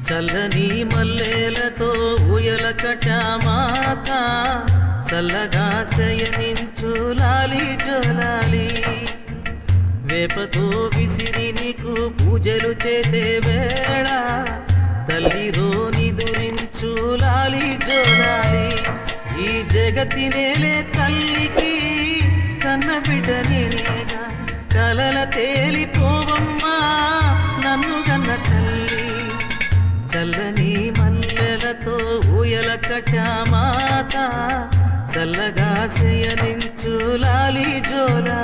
చల్లని మల్లెలతో ఊయల కట్టామాత చల్లగా శయనించు లాలి జోలాలి వేపతో విసిరి నీకు పూజలు చేసే వేళ తల్లిరో నిదురించు లాలి జోలాలి ఈ జగతి నేలే తల్లికి కన్న బిడ్డ నేనేగా కలల తేలిపోవమ్మా నన్ను గన్న తల్లి చల్లని మల్లెలతో ఊయల కట్టామాత చల్లగా శయనించు లాలి జోలా